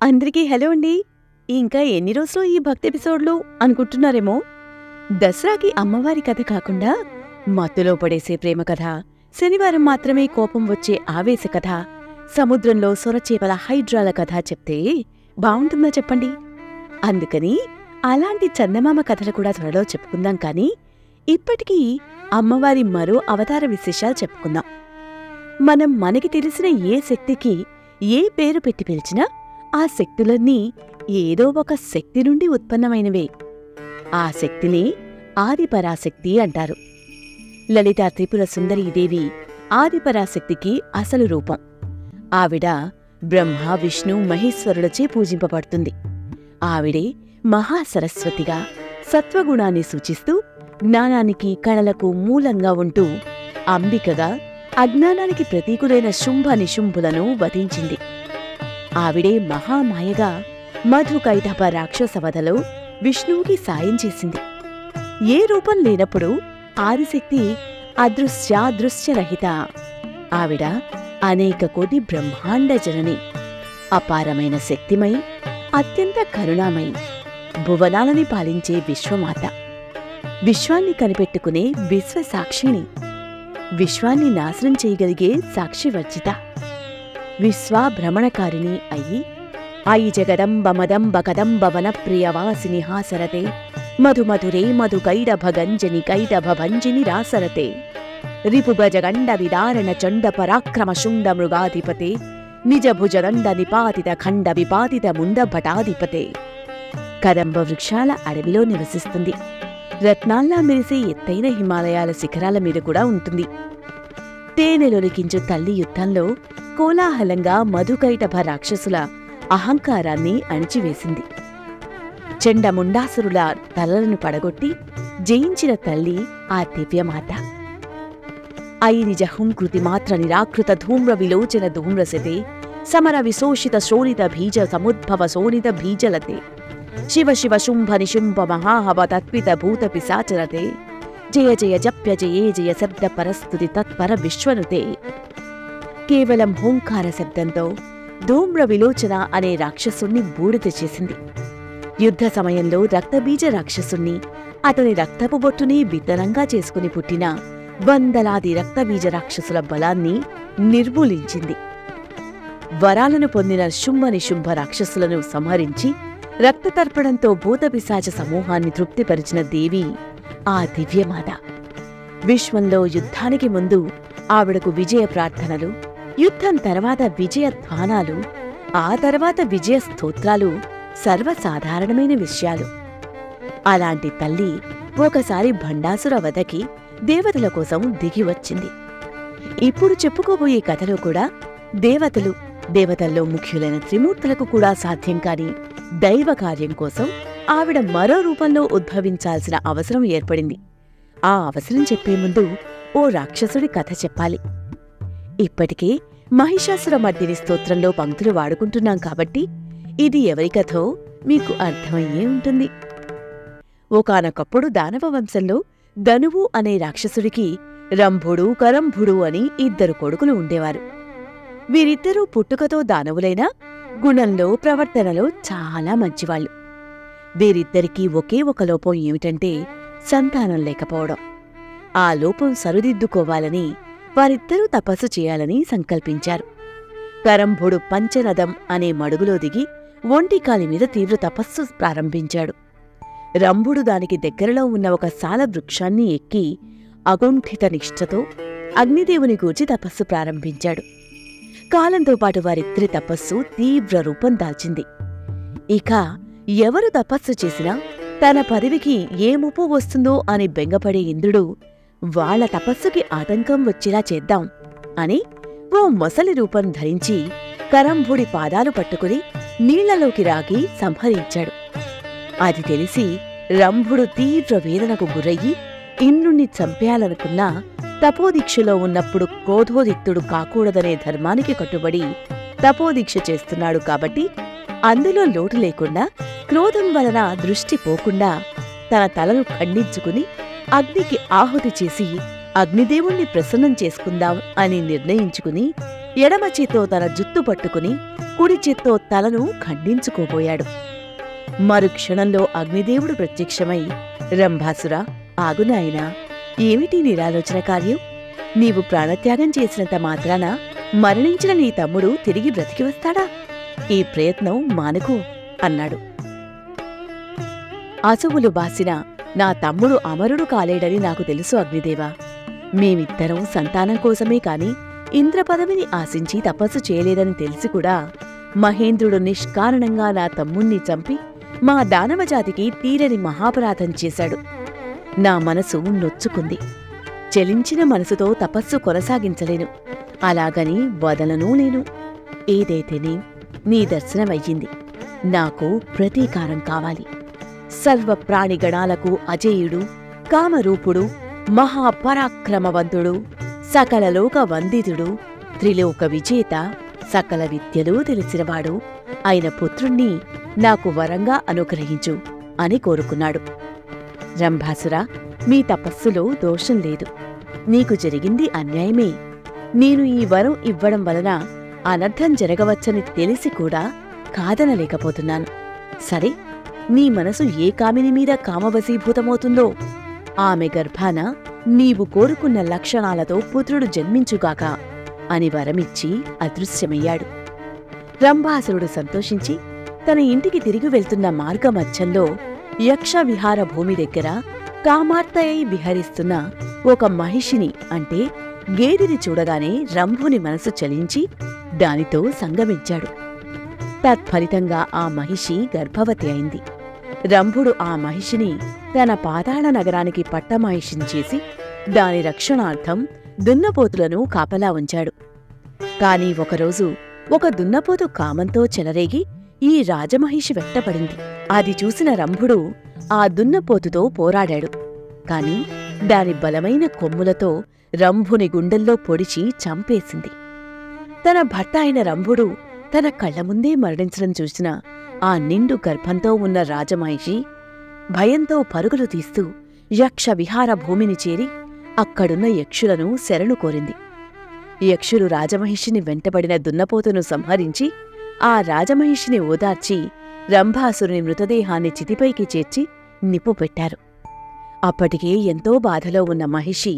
అందరికీ హలో అండి. ఇంకా ఎన్ని రోజులు ఈ భక్తి ఎపిసోడ్లు అనుకుంటున్నారేమో. దసరాకి అమ్మవారి కథ కాకుండా మత్తులో పడేసే ప్రేమ కథ, శనివారం మాత్రమే కోపం వచ్చే ఆవేశ కథ, సముద్రంలో సొరచేపల హైడ్రాల కథ చెప్తే బావుంటుందా చెప్పండి. అందుకని అలాంటి చందమామ కథలు కూడా త్వరలో చెప్పుకుందాం. కానీ ఇప్పటికీ అమ్మవారి మరో అవతార విశేషాలు చెప్పుకుందాం. మనం మనకి తెలిసిన ఏ శక్తికి ఏ పేరు పెట్టి పిలిచినా ఆ శక్తులన్నీ ఏదో ఒక శక్తి నుండి ఉత్పన్నమైనవే. ఆ శక్తిని ఆదిపరాశక్తి అంటారు. లలితా త్రిపుర సుందరీదేవి ఆదిపరాశక్తికి అసలు రూపం. ఆవిడ బ్రహ్మ, విష్ణు, మహేశ్వరులచే పూజింపబడుతుంది. ఆవిడే మహాసరస్వతిగా సత్వగుణాన్ని సూచిస్తూ జ్ఞానానికి, కళలకు మూలంగా ఉంటూ అంబికగా అజ్ఞానానికి ప్రతీకులైన శుంభ నిశుంభులను వధించింది. ఆవిడే మహామాయగా మధుకైటభ రాక్షసవధలో విష్ణువుకి సాయం చేసింది. ఏ రూపం లేనప్పుడు ఆదిశక్తి అదృశ్యాదృశ్యరహిత. ఆవిడ అనేక కోటి బ్రహ్మాండ జనని, అపారమైన శక్తిమై, అత్యంత కరుణామై, భువనాలని పాలించే విశ్వమాత, విశ్వాన్ని కనిపెట్టుకునే విశ్వసాక్షిణి, విశ్వాన్ని నాశనం చేయగలిగే సాక్షివర్జిత, విశ్వాభ్రమణకారిణి అయి అయి జగదంబమదంబ కదంబవన ప్రియవాసిని హాసరతే మధుమధురే మధుకైడభగంజని కైడభభంజిని రాసరతే రిపుగజగండ విదారణ చండ పరాక్రమ శుండ మృగాధిపతే నిజభుజగండ నిపాతిత ఖండ విపాతిత ముండభటాధిపతే. కదంబ వృక్షాల అడవిలో నివసిస్తుంది. రత్నాల్లా మెరిసే ఎత్తైన హిమాలయాల శిఖరాల మీద కూడా ఉంటుంది. తేనెలొలికించు తల్లి యుద్ధంలో కోలాహలంగా మధుకైటభ రాక్షసుల అహంకారాన్ని అణిచివేసింది. చండముండాసురుల తలలను పడగొట్టి జయించిన తల్లి ఆ దివ్యమాత. అయి నిజహుంకృతి మాత్ర నిరాకృత ధూమ్ర విలోచన ధూమ్రసతే సమర విశోషిత శోణిత బీజ సముద్భవ శోణిత బీజలతే శివ శివ శుంభ నిశుంభ మహాహవ తత్విత భూత పిశాచరతే జయ జయ జప్య జయే జయ శబ్ద పరస్తుతి తత్పర విశ్వనుతే. కేవలం హోంకార శబ్దంతో ధూమ్ర విలోచన అనే రాక్షసుణ్ణి బూడిద చేసింది. యుద్ధ సమయంలో రక్తబీజ రాక్షసుణ్ణి, అతని రక్తపు బొట్టుని బిత్తరంగా చేసుకుని పుట్టిన వందలాది రక్తబీజ రాక్షసుల బలాన్ని నిర్మూలించింది. వరాలను పొందిన శుంభ నిశుంభ రాక్షసులను సంహరించి రక్తతర్పణంతో భూతపిశాచ సమూహాన్ని తృప్తిపరిచిన దేవి ఆ దివ్యమాత. విశ్వంలో యుద్ధానికి ముందు ఆవిడకు విజయ ప్రార్థనలు, యుద్ధం తర్వాత విజయ ధ్వానాలు, ఆ తర్వాత విజయ స్తోత్రాలు సర్వసాధారణమైన విషయాలు. అలాంటి తల్లి ఒకసారి భండాసుర వధకి దేవతల కోసం దిగివచ్చింది. ఇప్పుడు చెప్పుకోబోయే కథలో కూడా దేవతల్లో ముఖ్యులైన త్రిమూర్తులకు కూడా సాధ్యం కాని దైవ కార్యం కోసం ఆవిడ మరో రూపంలో ఉద్భవించాల్సిన అవసరం ఏర్పడింది. ఆ అవసరం చెప్పే ముందు ఓ రాక్షసుడి కథ చెప్పాలి. ఇప్పటికే మహిషాసురమర్దిని స్తోత్రంలో పంక్తులు వాడుకుంటున్నాం కాబట్టి ఇది ఎవరి కథో మీకు అర్థమయ్యే ఉంటుంది. ఒకానొకప్పుడు దానవ వంశంలో ధనువు అనే రాక్షసుడికి రంభుడు, కరంభుడు అని ఇద్దరు కొడుకులు ఉండేవారు. వీరిద్దరూ పుట్టుకతో దానవులైనా గుణంలో, ప్రవర్తనలో చాలా మంచివాళ్లు. వీరిద్దరికీ ఒకే ఒక లోపం ఏమిటంటే సంతానం లేకపోవడం. ఆ లోపం సరిదిద్దుకోవాలని వారిద్దరూ తపస్సు చేయాలని సంకల్పించారు. కరంభుడు పంచనదం అనే మడుగులో దిగి ఒంటికాలి మీద తీవ్ర తపస్సు ప్రారంభించాడు. రంభుడు దానికి దగ్గరలో ఉన్న ఒక సాల వృక్షాన్ని ఎక్కి అగుంఠిత నిష్ఠతో అగ్నిదేవుని గూర్చి తపస్సు ప్రారంభించాడు. కాలంతో పాటు వారిద్దరి తపస్సు తీవ్ర రూపం దాల్చింది. ఇక ఎవరు తపస్సు చేసినా తన పదవికి ఏ ముప్పు వస్తుందో అని బెంగపడే ఇంద్రుడు వాళ్ల తపస్సుకి ఆటంకం వచ్చేలా చేద్దాం అని ఓ మొసలి రూపం ధరించి కరంభుడి పాదాలు పట్టుకుని నీళ్లలోకి రాగి సంహరించాడు. అది తెలిసి రంభుడు తీవ్ర వేదనకు గురయ్యి ఇంద్రుణ్ణి చంపేయాలనుకున్నా తపోదీక్షలో ఉన్నప్పుడు క్రోధోదిక్తుడు కాకూడదనే ధర్మానికి కట్టుబడి తపోదీక్ష చేస్తున్నాడు కాబట్టి అందులో లోటు లేకుండా, క్రోధం వలన దృష్టి పోకుండా తన తలను ఖండించుకుని అగ్నికి ఆహుతి చేసి అగ్నిదేవుణ్ణి ప్రసన్నం చేసుకుందాం అని నిర్ణయించుకుని ఎడమచేతో తన జుత్తు పట్టుకుని కుడి చేత్తో తలను ఖండించుకోబోయాడు. మరుక్షణంలో అగ్నిదేవుడు ప్రత్యక్షమై, రంభాసురా, ఆగు నాయనా, ఏమిటి నిరాలోచన కార్యం? నీవు ప్రాణత్యాగం చేసినంత మాత్రాన మరణించిన నీ తమ్ముడు తిరిగి బ్రతికి వస్తాడా? ఈ ప్రయత్నం మానుకో అన్నాడు. అసువులు బాసిన నా తమ్ముడు అమరుడు కాలేడని నాకు తెలుసు అగ్నిదేవా. మేమిద్దరం సంతానం కోసమే కాని ఇంద్రపదవిని ఆశించి తపస్సు చేయలేదని తెలిసి కూడా మహేంద్రుడు నిష్కారణంగా నా తమ్ముణ్ణి చంపి మా దానవజాతికి తీరని మహాపరాధం చేశాడు. నా మనసు నొచ్చుకుంది. చలించిన మనసుతో తపస్సు కొనసాగించలేను, అలాగని వదలనూ లేను. ఏదైతేనే నీ దర్శనమయ్యింది. నాకు ప్రతీకారం కావాలి. సర్వప్రాణిగణాలకు అజేయుడు, కామరూపుడు, మహాపరాక్రమవంతుడు, సకలలోక వందితుడు, త్రిలోక విజేత, సకల విద్యలు తెలిసినవాడు అయిన పుత్రుణ్ణి నాకు వరంగా అనుగ్రహించు అని కోరుకున్నాడు. రంభాసురా, మీ తపస్సులో దోషం లేదు. నీకు జరిగింది అన్యాయమే. నేను ఈ వరం ఇవ్వడం వలన అనర్థం జరగవచ్చని తెలిసి కూడా కాదనలేకపోతున్నాను. సరే, నీ మనసు ఏ కామిని మీద కామవశీభూతమవుతుందో ఆమె గర్భాన నీవు కోరుకున్న లక్షణాలతో పుత్రుడు జన్మించుగాక అని వరమిచ్చి అదృశ్యమయ్యాడు. రంభాసురుడు సంతోషించి తన ఇంటికి తిరిగి వెళ్తున్న మార్గమధ్యంలో యక్షవిహార భూమి దగ్గర కామార్తయై విహరిస్తున్న ఒక మహిషిని, అంటే గేదెని చూడగానే రంభుని మనసు చలించి దానితో సంగమించాడు. తత్ఫలితంగా ఆ మహిషి గర్భవతి అయింది. రంభుడు ఆ మహిషిని తన పాతాళ నగరానికి పట్టమహిషిని చేసి దాని రక్షణార్థం దున్నపోతులను కాపలా ఉంచాడు. కాని ఒకరోజు ఒక దున్నపోతు కామంతో చెలరేగి ఈ రాజమహిషి వెంటపడింది. అది చూసిన రంభుడు ఆ దున్నపోతుతో పోరాడాడు. కాని దాని బలమైన కొమ్ములతో రంభుని గుండెల్లో పొడిచి చంపేసింది. తన భర్త అయిన రంభుడు తన కళ్లముందే మరణించడం చూసిన ఆ నిండు గర్భంతో ఉన్న రాజమహిషి భయంతో పరుగులు తీస్తూ యక్ష విహార భూమిని చేరి అక్కడున్న యక్షులను శరణు కోరింది. యక్షులు రాజమహిషిని వెంటబడిన దున్నపోతును సంహరించి ఆ రాజమహిషిని ఓదార్చి రంభాసురుని మృతదేహాన్ని చితిపైకి చేర్చి నిప్పు పెట్టారు. అప్పటికే ఎంతో బాధలో ఉన్న మహిషి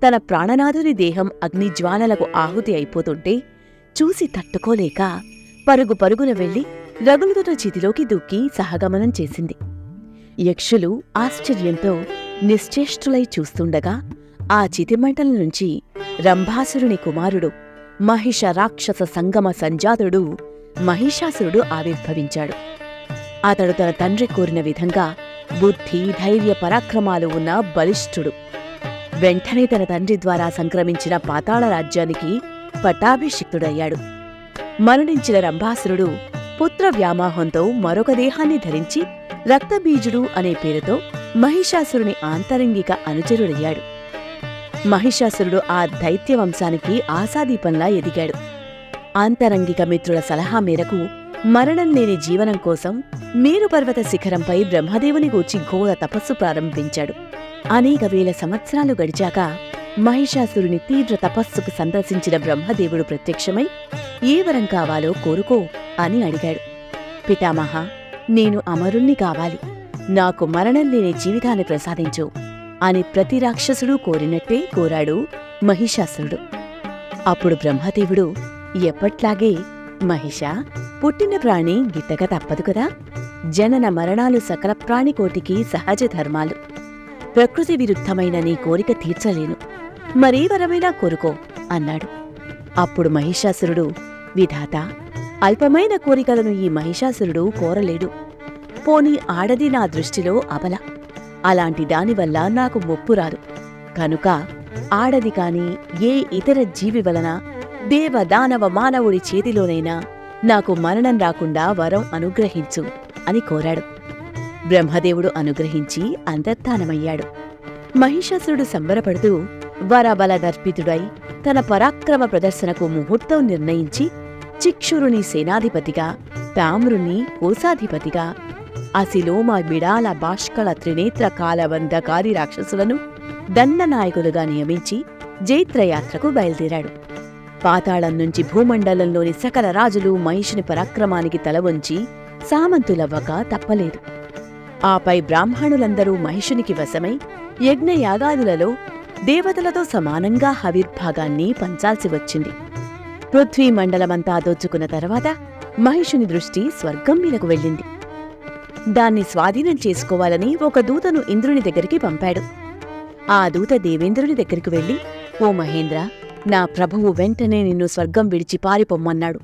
తన ప్రాణనాథుని దేహం అగ్నిజ్వాలలకు ఆహుతి అయిపోతుంటే చూసి తట్టుకోలేక పరుగు పరుగున వెళ్లి రగులుతున్న చితిలోకి దూకి సహగమనం చేసింది. యక్షులు ఆశ్చర్యంతో నిశ్చేష్టులై చూస్తుండగా ఆ చితిమంటల నుంచి రంభాసురుని కుమారుడు మహిష రాక్షస సంగమ సంజాతుడు మహిషాసురుడు ఆవిర్భవించాడు. అతడు తన తండ్రి కోరిన విధంగా బుద్ధి, ధైర్య పరాక్రమాలు ఉన్న బలిష్ఠుడు. వెంటనే తన తండ్రి ద్వారా సంక్రమించిన పాతాళ రాజ్యానికి పట్టాభిషిక్తుడయ్యాడు. మరణించిన రంభాసురుడు పుత్ర వ్యామోహంతో మరొక దేహాన్ని ధరించి రక్తబీజుడు అనే పేరుతో మహిషాసురుని ఆంతరంగిక అనుచరుడయ్యాడు. మహిషాసురుడు ఆ దైత్యవంశానికి ఆశాదీపంలా ఎదిగాడు. ఆంతరంగిక మిత్రుల సలహా మేరకు మరణం లేని జీవనం కోసం మేరుపర్వత శిఖరంపై బ్రహ్మదేవుని గూర్చి ఘోర తపస్సు ప్రారంభించాడు. అనేక వేల సంవత్సరాలు గడిచాక మహిషాసురుని తీవ్ర తపస్సుకు సందర్శించిన బ్రహ్మదేవుడు ప్రత్యక్షమై ఏ వరం కావాలో కోరుకో అని అడిగాడు. పితామహ, నేను అమరుణ్ణి కావాలి, నాకు మరణం లేని జీవితాన్ని ప్రసాదించు అని ప్రతి రాక్షసుడు కోరినట్టే కోరాడు మహిషాసురుడు. అప్పుడు బ్రహ్మదేవుడు ఎప్పట్లాగే, మహిషా, పుట్టిన ప్రాణి గిట్టక తప్పదు కదా, జనన మరణాలు సకల ప్రాణికోటికి సహజ ధర్మాలు. ప్రకృతి విరుద్ధమైన నీ కోరిక తీర్చలేను, మరే వరమైనా కోరుకో అన్నాడు. అప్పుడు మహిషాసురుడు, విధాత, అల్పమైన కోరికలను ఈ మహిషాసురుడు కోరలేడు. పోనీ ఆడది నా దృష్టిలో అబల, అలాంటి దానివల్ల నాకు ముప్పు రాదు. కనుక ఆడది కాని ఏ ఇతర జీవి వలన, దేవ దానవ మానవుడి చేతిలోనైనా నాకు మరణం రాకుండా వరం అనుగ్రహించు అని కోరాడు. బ్రహ్మదేవుడు అనుగ్రహించి అంతర్ధానమయ్యాడు. మహిషాసురుడు సంబరపడుతూ వరబలదర్పితుడై తన పరాక్రమ ప్రదర్శనకు ముహూర్తం నిర్ణయించి చిక్షురుని సేనాధిపతిగా, తామ్రుని కోశాధిపతిగా, అసిలోమ బిడాల బాష్కళ త్రినేత్ర కాలబంధకారి రాక్షసులను దండనాయకులుగా నియమించి జైత్రయాత్రకు బయలుదేరాడు. పాతాళం నుంచి భూమండలంలోని సకల రాజులు మహిషుని పరాక్రమానికి తలవంచి సామంతులవ్వక తప్పలేదు. ఆపై బ్రాహ్మణులందరూ మహిషునికి వశమై యజ్ఞయాగాదులలో దేవతలతో సమానంగా హవిర్భాగాన్ని పంచాల్సి వచ్చింది. పృథ్వీ మండలమంతా దోచుకున్న తర్వాత మహిషుని దృష్టి స్వర్గం మీదకు వెళ్ళింది. దాన్ని స్వాధీనం చేసుకోవాలని ఒక దూతను ఇంద్రుని దగ్గరికి పంపాడు. ఆ దూత దేవేంద్రుని దగ్గరికి వెళ్లి, ఓ మహేంద్ర, నా ప్రభువు వెంటనే నిన్ను స్వర్గం విడిచి పారిపొమ్మన్నాడు,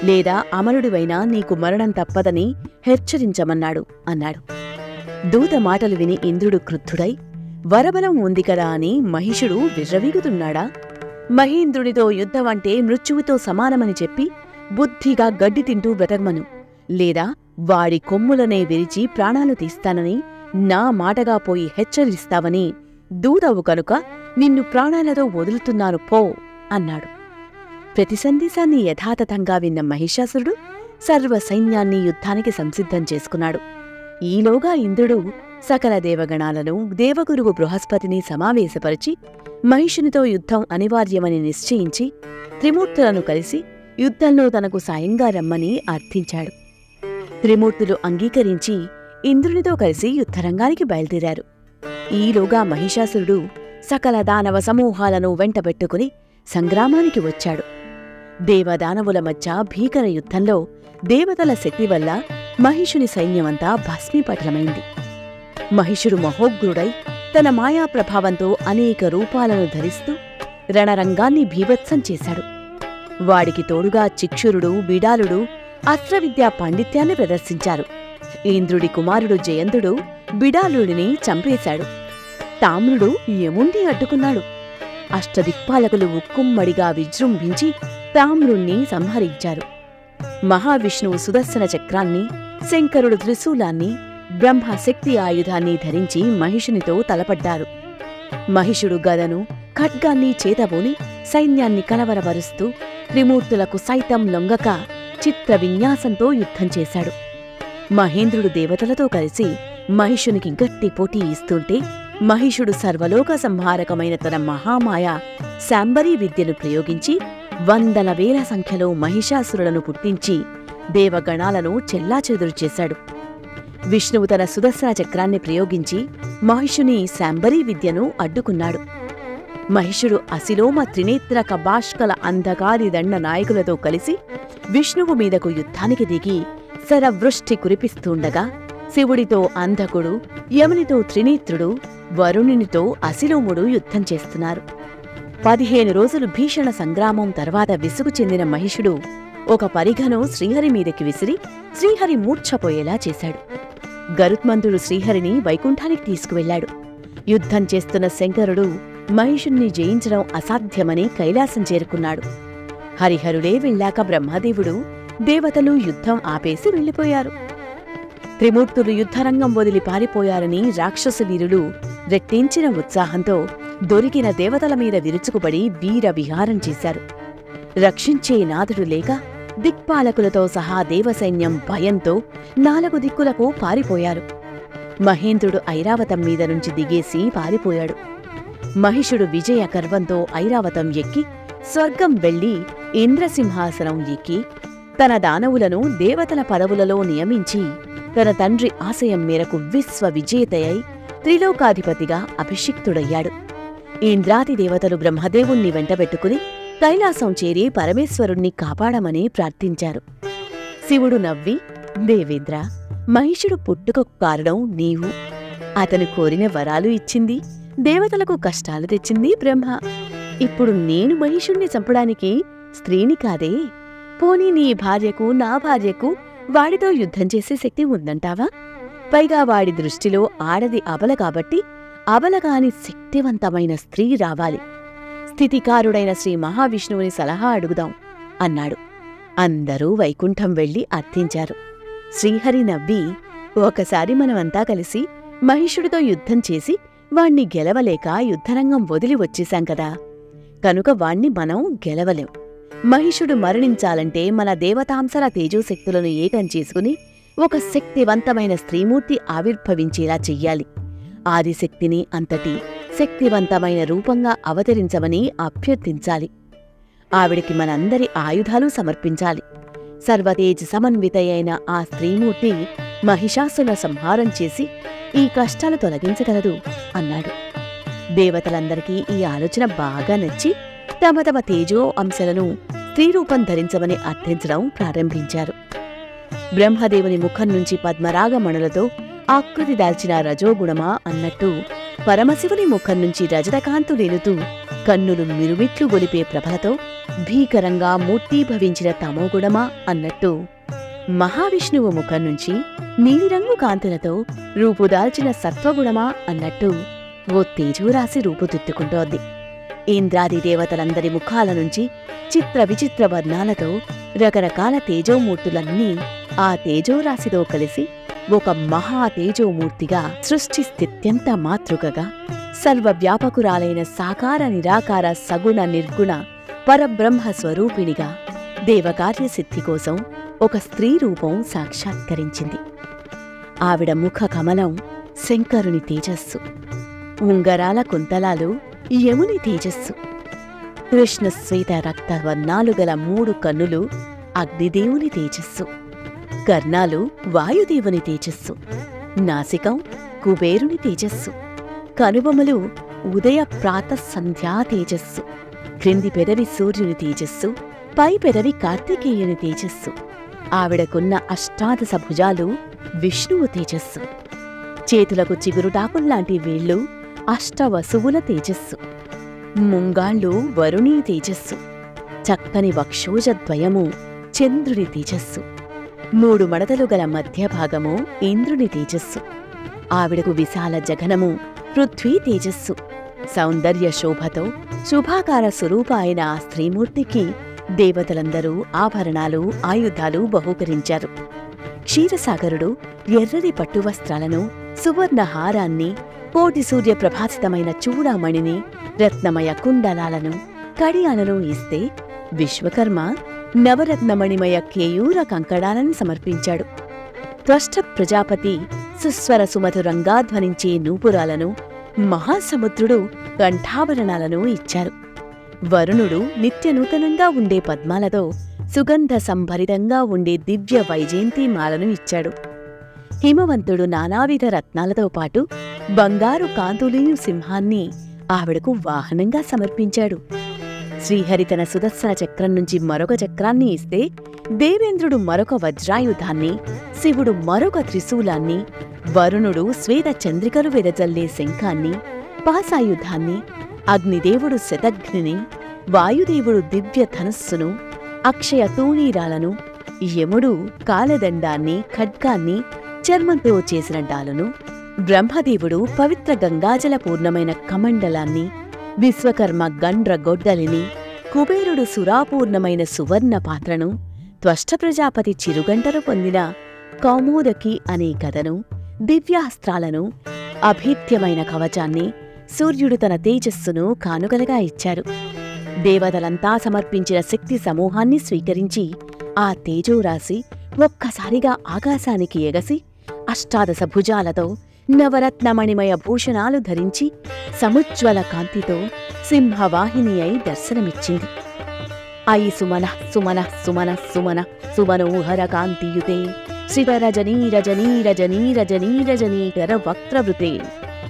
లేదా అమరుడివైనా నీకు మరణం తప్పదని హెచ్చరించమన్నాడు అన్నాడు. దూత మాటలు విని ఇంద్రుడు క్రుద్ధుడై, వరబలం ఉంది కదా అని మహిషుడు విర్రవీగుతున్నాడా? మహేంద్రునితో యుద్ధమంటే మృత్యువుతో సమానమని చెప్పి బుద్ధిగా గడ్డి తింటూ బ్రతకమను, లేదా వాడి కొమ్ములనే విరిచి ప్రాణాలు తీస్తానని నా మాటగా పోయి హెచ్చరిస్తావని దూతవు కనుక నిన్ను ప్రాణాలతో వదులుతున్నాను పో అన్నాడు. ప్రతి సందేశాన్ని యథాతథంగా విన్న మహిషాసురుడు సర్వ సైన్యాన్ని యుద్ధానికి సంసిద్ధం చేసుకున్నాడు. ఈలోగా ఇంద్రుడు సకల దేవగణాలను, దేవగురువు బృహస్పతిని సమావేశపరిచి మహిషునితో యుద్ధం అనివార్యమని నిశ్చయించి త్రిమూర్తులను కలిసి యుద్ధంలో తనకు సాయంగా రమ్మని అర్థించాడు. త్రిమూర్తులు అంగీకరించి ఇంద్రునితో కలిసి యుద్ధరంగానికి బయలుదేరారు. ఈలోగా మహిషాసురుడు సకల దానవ సమూహాలను వెంటబెట్టుకుని సంగ్రామానికి వచ్చాడు. దేవదానవుల మధ్య భీకర యుద్ధంలో దేవతల శక్తి వల్ల మహిషుని సైన్యమంతా భస్మీపటలమైంది. మహిషుడు మహోగ్రుడై తన మాయాప్రభావంతో అనేక రూపాలను ధరిస్తూ రణరంగాన్ని భీభత్సం చేశాడు. వాడికి తోడుగా చిక్షురుడు, బిడాలుడు అస్త్రవిద్యా పాండిత్యాన్ని ప్రదర్శించారు. ఇంద్రుడి కుమారుడు జయంతుడు బిడాలుడిని చంపేశాడు. తామ్రుడు యముణ్ణి అడ్డుకున్నాడు. అష్టదిక్పాలకులు ఉక్కుమ్మడిగా విజృంభించి తామ్రుణ్ణి సంహరించారు. మహావిష్ణువు సుదర్శన చక్రాన్ని, శంకరుడు త్రిశూలాన్ని, బ్రహ్మశక్తి ఆయుధాన్ని ధరించి మహిషునితో తలపడ్డారు. మహిషుడు గదను, ఖడ్గాన్ని చేతబోని సైన్యాన్ని కలవరపరుస్తూ త్రిమూర్తులకు సైతం లొంగక చిత్ర విన్యాసంతో యుద్ధం చేశాడు. మహేంద్రుడు దేవతలతో కలిసి మహిషునికి గట్టి పోటీ ఇస్తుంటే మహిషుడు సర్వలోక సంహారకమైన తన మహామాయ శాంబరీ విద్యను ప్రయోగించి వందల వేల సంఖ్యలో మహిషాసురులను పుట్టించి దేవగణాలను చెల్లాచెదురు చేశాడు. విష్ణువు తన సుదర్శన చక్రాన్ని ప్రయోగించి మహిషుని శాంబరీ విద్యను అడ్డుకున్నాడు. మహిషుడు అసిలోమ త్రినేత్ర కబాష్కల అంధకారి దండ నాయకులతో కలిసి విష్ణువు మీదకు యుద్ధానికి దిగి శరవృష్టి కురిపిస్తుండగా శివుడితో అంధకుడు, యమునితో త్రినేత్రుడు, వరుణునితో అసిలోముడు యుద్ధం చేస్తున్నారు. 15 రోజులు భీషణ సంగ్రామం తర్వాత విసుగు చెందిన మహిషుడు ఒక పరిఘను శ్రీహరి మీదకి విసిరి శ్రీహరి మూర్ఛపోయేలా చేశాడు. గరుత్మంతుడు శ్రీహరిని వైకుంఠానికి తీసుకువెళ్లాడు. యుద్ధం చేస్తున్న శంకరుడు మహిషుణ్ణి జయించడం అసాధ్యమని కైలాసం చేరుకున్నాడు. హరిహరులే వెళ్ళాక బ్రహ్మదేవుడు, దేవతలు యుద్ధం ఆపేసి వెళ్ళిపోయారు. త్రిమూర్తులు యుద్ధరంగం వదిలి పారిపోయారని రాక్షస వీరులు రెట్టించిన ఉత్సాహంతో దొరికిన దేవతల మీద విరుచుకుపడి వీర విహారం చేశారు. రక్షించే నాథుడు లేక దిక్పాలకులతో సహా దేవసైన్యం భయంతో 4 దిక్కులకు పారిపోయారు. మహేంద్రుడు ఐరావతం మీద నుంచి దిగేసి పారిపోయాడు. మహిషుడు విజయ గర్వంతో ఐరావతం ఎక్కి స్వర్గం వెళ్లి ఇంద్రసింహాసనం ఎక్కి తన దానవులను దేవతల పదవులలో నియమించి తన తండ్రి ఆశయం మేరకు విశ్వ విజేతయై త్రిలోకాధిపతిగా అభిషిక్తుడయ్యాడు. ఇంద్రాది దేవతలు బ్రహ్మదేవుణ్ణి వెంటబెట్టుకుని కైలాసం చేరి పరమేశ్వరుణ్ణి కాపాడమని ప్రార్థించారు. శివుడు నవ్వి, దేవేంద్ర, మహిషుడు పుట్టుకకు కారణం నీవు. అతను కోరిన వరాలు ఇచ్చింది, దేవతలకు కష్టాలు తెచ్చింది బ్రహ్మ. ఇప్పుడు నేను మహిషుణ్ణి చంపడానికి స్త్రీని కాదే. పోనీ నీ భార్యకు, నా భార్యకు వాడితో యుద్ధం చేసే శక్తి ఉందంటావా? పైగా వాడి దృష్టిలో ఆడది అబల కాబట్టి అబలగాని శక్తివంతమైన స్త్రీ రావాలి. స్థితికారుడైన శ్రీ మహావిష్ణువుని సలహా అడుగుదాం అన్నాడు. అందరూ వైకుంఠం వెళ్లి అర్థించారు. శ్రీహరి నవ్వి, ఒకసారి మనమంతా కలిసి మహిషుడితో యుద్ధం చేసి వాణ్ణి గెలవలేక యుద్ధరంగం వదిలి వచ్చేశాం కదా, కనుక వాణ్ణి మనం గెలవలేం. మహిషుడు మరణించాలంటే మన దేవతాంశల తేజోశక్తులను ఏకం చేసుకుని ఒక శక్తివంతమైన స్త్రీమూర్తి ఆవిర్భవించేలా చెయ్యాలి. ఆదిశక్తిని అంతటి శక్తివంతమైన రూపంగా అవతరించమని అభ్యర్థించాలి. ఆవిడికి మనందరి ఆయుధాలు సమర్పించాలి. సర్వతేజ సమన్వితయైన ఆ స్త్రీమూర్తి మహిషాసుర సంహారం చేసి ఈ కష్టాలు తొలగించగలదు అన్నాడు. దేవతలందరికీ ఈ ఆలోచన బాగా నచ్చి తమ తమ తేజో అంశాలను స్త్రీరూపం ధరించమని అర్థించడం ప్రారంభించారు. బ్రహ్మదేవుని ముఖం నుంచి పద్మరాగమణులతో ఆకృతి దాల్చిన రజోగుణమా అన్నట్టు, పరమశివుని ముఖం నుంచి రజతకాంతులేలుతూ కన్నులు మిరుమిట్లు గొలిపే ప్రభలతో భీకరంగా మూర్తీభవించిన తమోగుణమా అన్నట్టు, మహావిష్ణువు ముఖం నుంచి నీలిరంగు కాంతులతో రూపుదాల్చిన సత్వగుణమా అన్నట్టు ఓ తేజోరాశి రూపుదిద్దుకుంటోంది. ఇంద్రాది దేవతలందరి ముఖాల నుంచి చిత్ర విచిత్ర వర్ణాలతో రకరకాల తేజోమూర్తులన్నీ ఆ తేజోరాశితో కలిసి ఒక మహాతేజోమూర్తిగా సృష్టి స్థిత్యంత మాతృకగా సర్వవ్యాపకురాలైన సాకార నిరాకార సగుణ నిర్గుణ పరబ్రహ్మ స్వరూపిణిగా దేవకార్యసిద్ధి కోసం ఒక స్త్రీ రూపం సాక్షాత్కరించింది. ఆవిడ ముఖ కమలం శంకరుని తేజస్సు, ఉంగరాల కుంతలాలు యముని తేజస్సు, కృష్ణశ్వేత రక్త వర్ణాలు గల 3 కన్నులు అగ్నిదేవుని తేజస్సు, కర్ణాలు వాయుదేవుని తేజస్సు, నాసికం కుబేరుని తేజస్సు, కనుబొమలు ఉదయ ప్రాతఃసంధ్యా తేజస్సు, క్రింది పెదవి సూర్యుని తేజస్సు, పై పెదవి కార్తికేయుని తేజస్సు, ఆవిడకున్న అష్టాదశ భుజాలు విష్ణువు తేజస్సు, చేతులకు చిగురుటాకుల్లాంటి వేళ్ళు అష్టవసువుల తేజస్సు, ముంగాళ్ళు వరుణీ తేజస్సు, చక్కని వక్షోజద్వయము చంద్రుని తేజస్సు, 3 మడతలు గల మధ్యభాగము ఇంద్రుని తేజస్సు, ఆవిడకు విశాల జఘనము పృథ్వీ తేజస్సు. సౌందర్య శోభతో శుభాకార స్వరూప అయిన ఆ స్త్రీమూర్తికి దేవతలందరూ ఆభరణాలు ఆయుధాలు బహూకరించారు. క్షీరసాగరుడు ఎర్రని పట్టువస్త్రాలను, సువర్ణ హారాన్ని, కోటి సూర్యప్రభాసితమైన చూడామణిని, రత్నమయ కుండలాలను, కడియాలను ఇస్తే విశ్వకర్మ నవరత్నమణిమయ కేయూర కంకణాలను సమర్పించాడు. త్వష్ట ప్రజాపతి సుస్వర సుమధురంగా ధ్వనించే నూపురాలను, మహాసముద్రుడు కంఠాభరణాలను ఇచ్చారు. వరుణుడు నిత్యనూతనంగా ఉండే పద్మాలతో సుగంధ సంభరితంగా ఉండే దివ్య వైజయంతిమాలను ఇచ్చాడు. హిమవంతుడు నానావిధ రత్నాలతో పాటు బంగారు కాంతులీను సింహాన్ని ఆవిడకు వాహనంగా సమర్పించాడు. శ్రీహరి తన సుదర్శన చక్రం నుంచి మరొక చక్రాన్ని ఇస్తే దేవేంద్రుడు మరొక వజ్రాయుధాన్ని, శివుడు మరొక త్రిశూలాన్ని, వరుణుడు శ్వేత చంద్రికలు వెదజల్లే శంఖాన్ని, పాసాయుధాన్ని, అగ్నిదేవుడు శతఘ్నిని, వాయుదేవుడు దివ్య ధనుస్సును, అక్షయ తూణీరాలను, యముడు కాలదండాన్ని, ఖడ్గాన్ని, చర్మంతో చేసిన డాలును, బ్రహ్మదేవుడు పవిత్ర గంగాజల పూర్ణమైన కమండలాన్ని, విశ్వకర్మ గండ్ర గొడ్డలిని, కుబేరుడు సురాపూర్ణమైన సువర్ణ పాత్రను, త్వష్ట ప్రజాపతి చిరుగంటలు పొందిన కౌమోదకి అనే గదను, దివ్యాస్త్రాలను, అభేద్యమైన కవచాన్ని, సూర్యుడు తన తేజస్సును కానుకలుగా ఇచ్చారు. దేవతలంతా సమర్పించిన శక్తి సమూహాన్ని స్వీకరించి ఆ తేజోరాశి ఒక్కసారిగా ఆకాశానికి ఎగసి అష్టాదశ భుజాలతో నవరత్నమణిమయ భూషణాలు ధరించి సముజ్వల కాంతితో సింహవాహిని అయి దర్శనమిచ్చింది. అయి సుమన సుమన సుమన సుమన సుమనోహర కాంతియుతే శివరజనీరజనీరజనీరజనీరజనీకర వక్త్రవృతే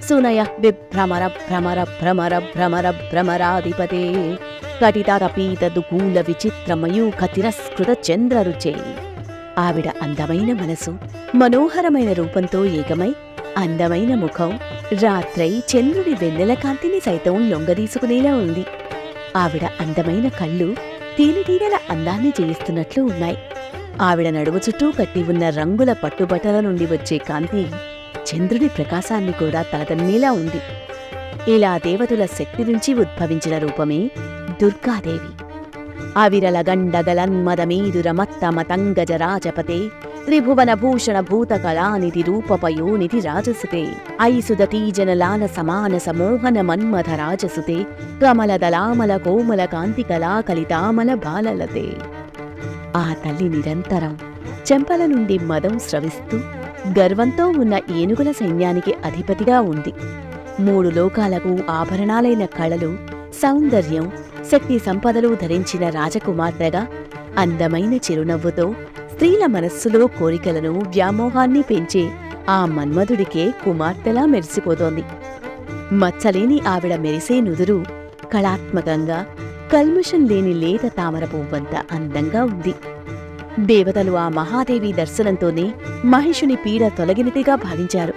సునయ విభ్రమర భ్రమర భ్రమర భ్రమర భ్రమరాధిపతే కటితరపీత దుకూల విచిత్రమయూఖ తిరస్కృత చంద్రరుచే. ఆవిడ అందమైన మనసు మనోహరమైన రూపంతో ఏకమై అందమైన ముఖం రాత్రై చంద్రుడి వెన్నెల కాంతిని సైతం లొంగదీసుకునేలా ఉంది. ఆవిడ అందమైన కళ్ళు తేనెటీగల అందాన్ని జయిస్తున్నట్లు ఉన్నాయి. ఆవిడ నడుము చుట్టూ కట్టి ఉన్న రంగుల పట్టుబట్టల నుండి వచ్చే కాంతి చంద్రుడి ప్రకాశాన్ని కూడా తలదన్నేలా ఉంది. ఇలా దేవతల శక్తి నుంచి ఉద్భవించిన రూపమే దుర్గాదేవి. అవిరలగండగలన్మదమీదురమత్తమతంగజరాజపతే త్రిభువన భూషణ భూతకళానిధి రూపపయోనిధి రాజసుతే ఐసుదతీజనలాల సమాన సమోహన మన్మథ రాజసుతే కమలదలామల కోమల కాంతికళా కలితామల బాలలతే. ఆ తల్లి నిరంతరం చెంపల నుండి మదం స్రవిస్తూ గర్వంతో ఉన్న ఏనుగుల సైన్యానికి అధిపతిగా ఉంది. 3 లోకాలకు ఆభరణాలైన కళలు, సౌందర్యం, శక్తి సంపదలు ధరించిన రాజకుమార్తెగా అందమైన చిరునవ్వుతో స్త్రీల మనస్సులో కోరికలను వ్యామోహాన్ని పెంచే ఆ మన్మధుడికే కుమార్తెలా మెరిసిపోతోంది. మచ్చలేని ఆవిడ మెరిసే నుదురు కళాత్మకంగా కల్మషం లేని లేత తామర పువ్వంత అందంగా ఉంది. దేవతలు ఆ మహాదేవి దర్శనంతోనే మహిషుని పీడ తొలగినదిగా భావించారు.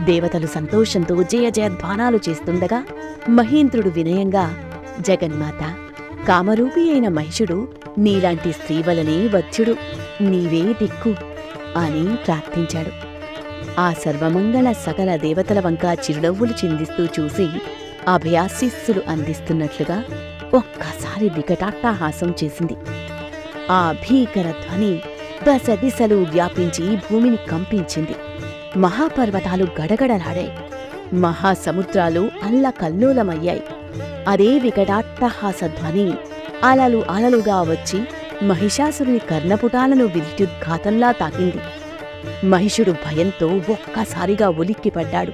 దేవతలు సంతోషంతో జయ జయధ్వానాలు చేస్తుండగా మహేంద్రుడు వినయంగా, జగన్మాత, కామరూపి అయిన మహిషుడు నీలాంటి స్త్రీవలనే వధ్యుడు, నీవే దిక్కు అని ప్రార్థించాడు. ఆ సర్వమంగళ సకల దేవతల వంక చిరునవ్వులు చిందిస్తూ చూసి అభయాశీస్సులు అందిస్తున్నట్లుగా ఒక్కసారి వికటాట్టహాసం చేసింది. ఆ భీకర ధ్వని దశ దిశలు వ్యాపించి భూమిని కంపించింది. మహాపర్వతాలు గడగడలాడాయి. మహాసముద్రాలు అల్లకల్లోలమయ్యాయి. అదే వికటాట్టహాస ధ్వని అలలు అలలుగా వచ్చి మహిషాసురుని కర్ణపుటాలను విద్యుద్ఘాతంలా తాకింది. మహిషుడు భయంతో ఒక్కసారిగా ఉలిక్కిపడ్డాడు.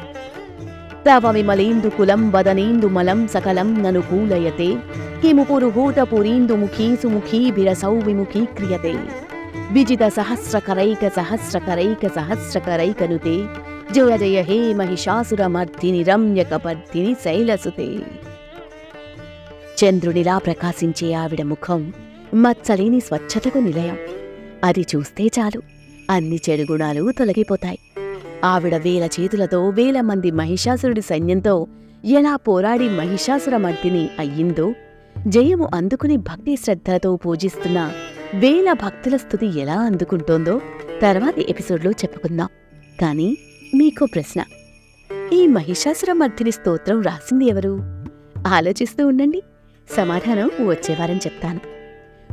తవ విమలేందుకులం వదనేందుమలం సకలం ననుకూలయతే కిముపురుహూతపురీందుముఖీ సుముఖీభిరసౌ విముఖీక్రియతే విజిత సహస్రకరైక సహస్రకరైక సహస్రకరైకనుతే జయ జయ హే మహిషాసురమర్దిని రమ్యకపర్దిని శైలసుతే. చంద్రునిలా ప్రకాశించే ఆవిడ ముఖం మచ్చలేని స్వచ్ఛతకు నిలయం. అది చూస్తే చాలు అన్ని చెడుగుణాలు తొలగిపోతాయి. ఆవిడ వేల చేతులతో వేల మంది మహిషాసురుడి సైన్యంతో ఎలా పోరాడి మహిషాసురమర్దిని అయ్యిందో, జయము అందుకుని భక్తి శ్రద్ధలతో పూజిస్తున్న వేల భక్తుల స్తుతి ఎలా అందుకుంటోందో తర్వాతి ఎపిసోడ్లో చెప్పుకుందాం. కానీ మీకో ప్రశ్న, ఈ మహిషాసురమర్దిని స్తోత్రం రాసింది ఎవరు? ఆలోచిస్తూ ఉండండి. సమాధానం వచ్చేవారం చెప్తాను.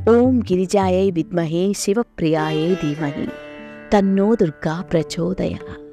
ఓం గిరిజాయై విద్మహే శివప్రియాయై ధీమహి తన్నో దుర్గా ప్రచోదయాత్.